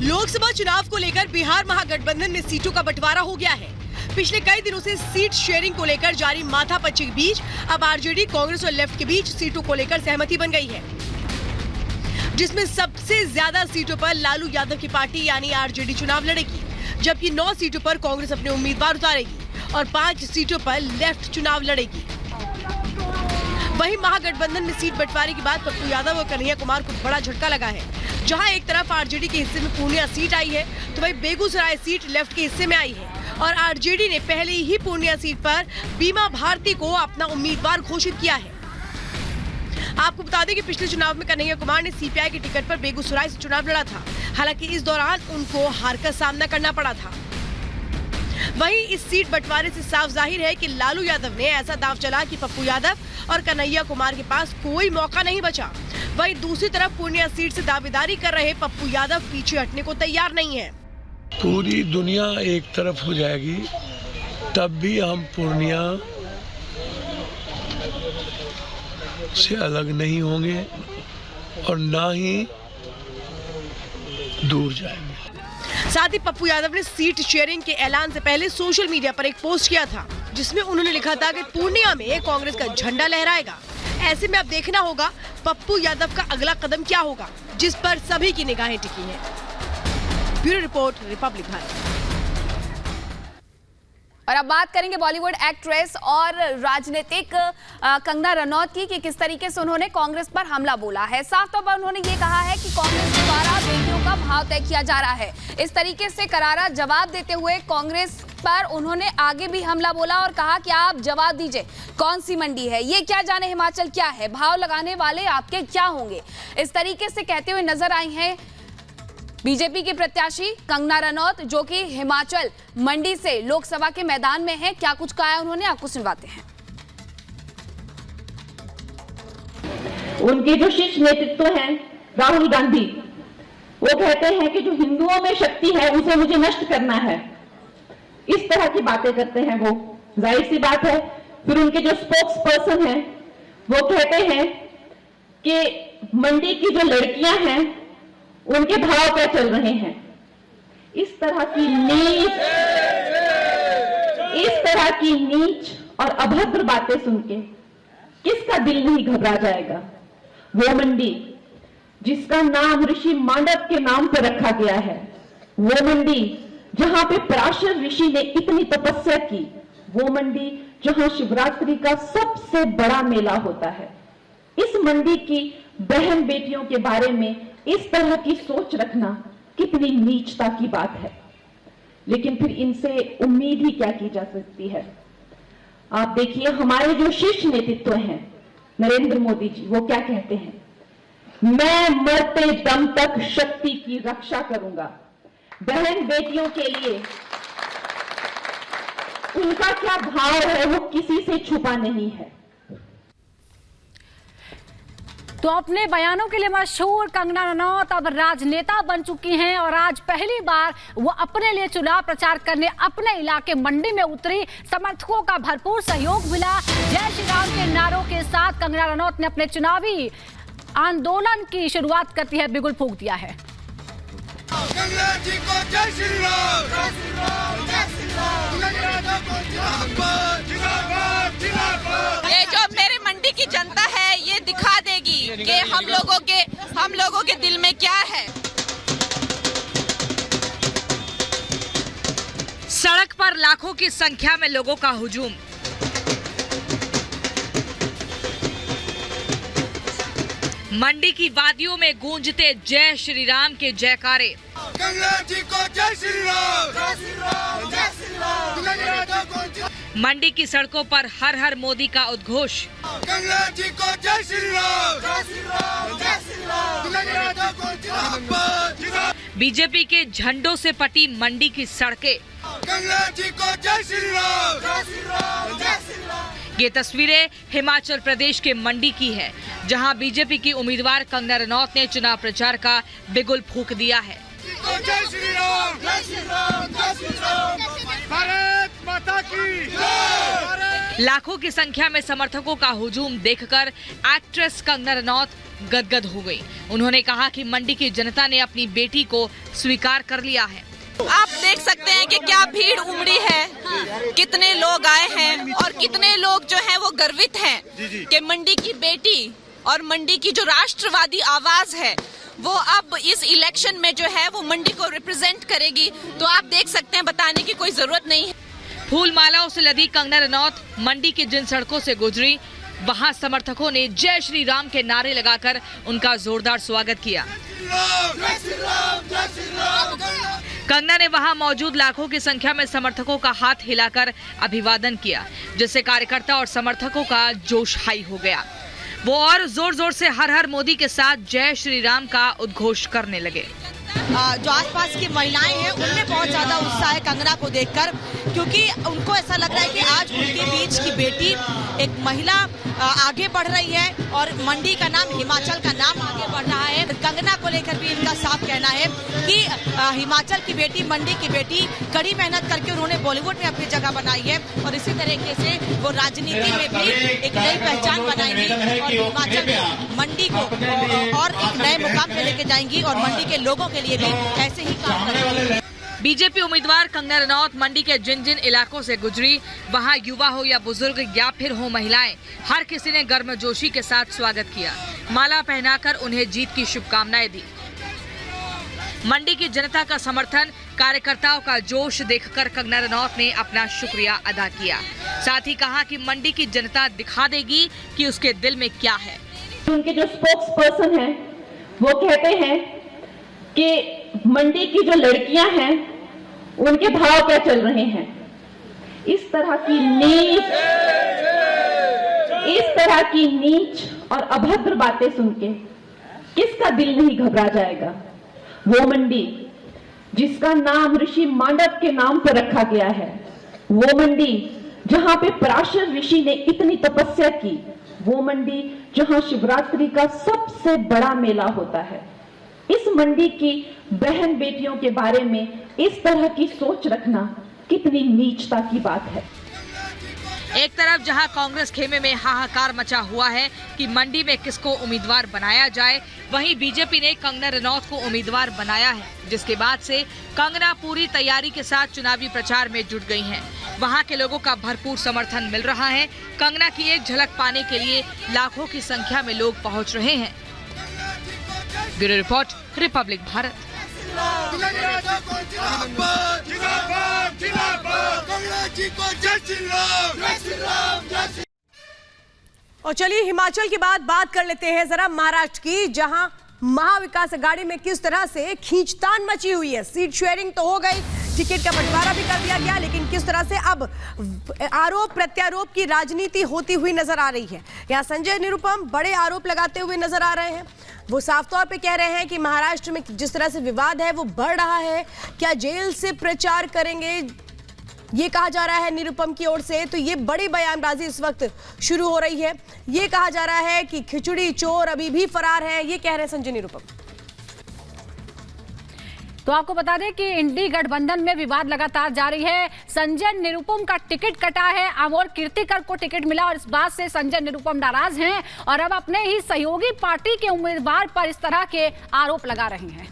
लोकसभा चुनाव को लेकर बिहार महागठबंधन में सीटों का बंटवारा हो गया है। पिछले कई दिनों से सीट शेयरिंग को लेकर जारी माथापच्ची के बीच अब आरजेडी, कांग्रेस और लेफ्ट के बीच सीटों को लेकर सहमति बन गई है, जिसमें सबसे ज्यादा सीटों पर लालू यादव की पार्टी यानी आरजेडी चुनाव लड़ेगी, जबकि 9 सीटों पर कांग्रेस अपने उम्मीदवार उतारेगी और 5 सीटों पर लेफ्ट चुनाव लड़ेगी। वहीं महागठबंधन में सीट बंटवारे के बाद पप्पू यादव और कन्हैया कुमार को बड़ा झटका लगा है। जहां एक तरफ आरजेडी के हिस्से में पूर्णिया सीट आई है, तो वहीं बेगूसराय सीट लेफ्ट के हिस्से में आई है और आरजेडी ने पहले ही पूर्णिया सीट पर बीमा भारती को अपना उम्मीदवार घोषित किया है। आपको बता दें कि पिछले चुनाव में कन्हैया कुमार ने सीपीआई के टिकट पर बेगूसराय से चुनाव लड़ा था। हालांकि इस दौरान उनको हार का सामना करना पड़ा था। वहीं इस सीट बंटवारे से साफ जाहिर है कि लालू यादव ने ऐसा दांव चला कि पप्पू यादव और कन्हैया कुमार के पास कोई मौका नहीं बचा। वहीं दूसरी तरफ पूर्णिया सीट से दावेदारी कर रहे पप्पू यादव पीछे हटने को तैयार नहीं है। पूरी दुनिया एक तरफ हो जाएगी तब भी हम पूर्णिया से अलग नहीं होंगे और ना ही दूर जाएंगे। साथ ही पप्पू यादव ने सीट शेयरिंग के ऐलान से पहले सोशल मीडिया पर एक पोस्ट किया था, जिसमें उन्होंने लिखा था कि पूर्णिया में कांग्रेस का झंडा लहराएगा। ऐसे में अब देखना होगा पप्पू यादव का अगला कदम क्या होगा, जिस पर सभी की निगाहें टिकी हैं। Bureau report, Republic Bharat. और अब बात करेंगे बॉलीवुड एक्ट्रेस और राजनीतिक कंगना रनौत की कि किस तरीके से उन्होंने कांग्रेस पर हमला बोला है। साफ तौर पर उन्होंने ये कहा है कि कांग्रेस द्वारा बेटियों का भाव तय किया जा रहा है। इस तरीके से करारा जवाब देते हुए कांग्रेस पर उन्होंने आगे भी हमला बोला और कहा कि आप जवाब दीजिए, कौन सी मंडी है ये, क्या जाने हिमाचल क्या है, भाव लगाने वाले आपके क्या होंगे। इस तरीके से कहते हुए नजर आई हैं बीजेपी की प्रत्याशी कंगना रनौत, जो कि हिमाचल मंडी से लोकसभा के मैदान में है। क्या कुछ कहा है उन्होंने, आपको सुनवाते हैं। उनके जो शीर्ष नेतृत्व हैं राहुल गांधी, वो कहते हैं कि जो हिंदुओं में शक्ति है उसे मुझे नष्ट करना है। इस तरह की बातें करते हैं वो, जाहिर सी बात है। फिर उनके जो स्पोक्स पर्सन हैं वो कहते हैं कि मंडी की जो लड़कियां हैं उनके भाव क्या चल रहे हैं। इस तरह की नीच और अभद्र बातें सुन के किसका दिल नहीं घबरा जाएगा। वो मंडी जिसका नाम ऋषि मांडव के नाम पर रखा गया है, वो मंडी जहां पे पराशर ऋषि ने इतनी तपस्या की, वो मंडी जहां शिवरात्रि का सबसे बड़ा मेला होता है। इस मंडी की बहन बेटियों के बारे में इस तरह की सोच रखना कितनी नीचता की बात है। लेकिन फिर इनसे उम्मीद ही क्या की जा सकती है। आप देखिए हमारे जो शीर्ष नेतृत्व हैं, नरेंद्र मोदी जी, वो क्या कहते हैं, मैं मरते दम तक शक्ति की रक्षा करूंगा। बहन बेटियों के लिए उनका क्या भाव है वो किसी से छुपा नहीं है। तो अपने बयानों के लिए मशहूर कंगना रनौत अब राजनेता बन चुकी हैं और आज पहली बार वो अपने लिए चुनाव प्रचार करने अपने इलाके मंडी में उतरी। समर्थकों का भरपूर सहयोग मिला। जय श्री राम के नारों के साथ कंगना रनौत ने अपने चुनावी आंदोलन की शुरुआत करती है, बिगुल फूंक दिया है। कंगना जी को जय श्री राम, जय श्री राम, जय श्री राम, जिंदाबाद जिंदाबाद जिंदाबाद। ये जो मेरे मंडी की जनता है ये दिखा देगी कि हम लोगों के दिल में क्या है। सड़क पर लाखों की संख्या में लोगों का हुजूम। मंडी की वादियों में गूंजते जय श्री राम के जयकारे। कंगना जी को जय श्री राम, जय श्री राम, जय श्री राम। मंडी की सड़कों पर हर हर मोदी का उद्घोष। कंगना जी को जय श्री राम, जय श्री राम, जय श्री राम। बीजेपी के झंडों से पटी मंडी की सड़कें। कंगना जी को जय श्री राम, जय श्री राम, जय श्री राम। ये तस्वीरें हिमाचल प्रदेश के मंडी की है, जहां बीजेपी की उम्मीदवार कंगना रनौत ने चुनाव प्रचार का बिगुल फूंक दिया है। जय श्री राम, जय श्री राम, जय श्री राम। भारत माता की जय। लाखों की संख्या में समर्थकों का हुजूम देखकर एक्ट्रेस कंगना रनौत गदगद हो गई। उन्होंने कहा कि मंडी की जनता ने अपनी बेटी को स्वीकार कर लिया है। आप देख सकते हैं कि क्या भीड़ उमड़ी है, कितने लोग आए हैं और कितने लोग जो हैं वो गर्वित हैं कि मंडी की बेटी और मंडी की जो राष्ट्रवादी आवाज है वो अब इस इलेक्शन में जो है वो मंडी को रिप्रेजेंट करेगी। तो आप देख सकते हैं, बताने की कोई जरूरत नहीं है। फूल मालाओं से लदी कंगना रनौत मंडी की जिन सड़कों से गुजरी, वहां समर्थकों ने जय श्री राम के नारे लगाकर उनका जोरदार स्वागत किया। कंगना ने वहां मौजूद लाखों की संख्या में समर्थकों का हाथ हिलाकर अभिवादन किया, जिससे कार्यकर्ता और समर्थकों का जोश हाई हो गया। वो और जोर जोर से हर हर मोदी के साथ जय श्री राम का उद्घोष करने लगे। जो आसपास की महिलाएं हैं उनमें बहुत ज्यादा उत्साह है कंगना को देखकर, क्योंकि उनको ऐसा लग रहा है कि आज उनके बीच की बेटी एक महिला आगे बढ़ रही है और मंडी का नाम, हिमाचल का नाम आगे बढ़ रहा है। कंगना को लेकर भी इनका साफ कहना है कि हिमाचल की बेटी, मंडी की बेटी कड़ी मेहनत करके उन्होंने बॉलीवुड में अपनी जगह बनाई है और इसी तरीके से वो राजनीति में भी एक नई पहचान बनाएंगी और हिमाचल में मंडी को और एक नए मुकाम पे लेके जाएंगी और मंडी के लोगों के लिए भी ऐसे ही काम करेंगी। बीजेपी उम्मीदवार कंगना रनौत मंडी के जिन जिन इलाकों से गुजरी, वहां युवा हो या बुजुर्ग या फिर हो महिलाएं, हर किसी ने गर्मजोशी के साथ स्वागत किया। माला पहनाकर उन्हें जीत की शुभकामनाएं दी। मंडी की जनता का समर्थन, कार्यकर्ताओं का जोश देखकर कंगना रनौत ने अपना शुक्रिया अदा किया। साथ ही कहा कि मंडी की जनता दिखा देगी कि उसके दिल में क्या है। उनके जो स्पोक्स पर्सन हैं वो कहते हैं कि मंडी की जो लड़कियां हैं उनके भाव क्या चल रहे हैं। इस तरह की नीच और अभद्र बातें सुन के किसका दिल नहीं घबरा जाएगा। वो मंडी जिसका नाम ऋषि मांडव के नाम पर रखा गया है, वो मंडी जहां पे पराशर ऋषि ने इतनी तपस्या की, वो मंडी जहां शिवरात्रि का सबसे बड़ा मेला होता है। इस मंडी की बहन बेटियों के बारे में इस तरह की सोच रखना कितनी नीचता की बात है। एक तरफ जहां कांग्रेस खेमे में हाहाकार मचा हुआ है कि मंडी में किसको उम्मीदवार बनाया जाए, वहीं बीजेपी ने कंगना रनौत को उम्मीदवार बनाया है, जिसके बाद से कंगना पूरी तैयारी के साथ चुनावी प्रचार में जुट गई हैं। वहां के लोगों का भरपूर समर्थन मिल रहा है। कंगना की एक झलक पाने के लिए लाखों की संख्या में लोग पहुंच रहे हैं। Bureau report, Republic Bharat. और चलिए हिमाचल के बाद बात कर लेते हैं जरा महाराष्ट्र की, जहां महाविकास अघाड़ी में किस तरह से खींचतान मची हुई है। सीट शेयरिंग तो हो गई, टिकट का बंटवारा भी कर दिया गया, लेकिन किस तरह से अब आरोप प्रत्यारोप की राजनीति होती हुई नजर आ रही है। यहाँ संजय निरुपम बड़े आरोप लगाते हुए नजर आ रहे हैं। वो साफ तौर पे कह रहे हैं कि महाराष्ट्र में जिस तरह से विवाद है वो बढ़ रहा है, क्या जेल से प्रचार करेंगे, ये कहा जा रहा है निरुपम की ओर से। तो ये बड़ी बयानबाजी इस वक्त शुरू हो रही है। ये कहा जा रहा है कि खिचड़ी चोर अभी भी फरार है, ये कह रहे हैं संजय निरुपम। तो आपको बता दें कि इंडी गठबंधन में विवाद लगातार जारी है। संजय निरुपम का टिकट कटा है, अमोल कीर्तिकर को टिकट मिला और इस बात से संजय निरुपम नाराज हैं और अब अपने ही सहयोगी पार्टी के उम्मीदवार पर इस तरह के आरोप लगा रहे हैं।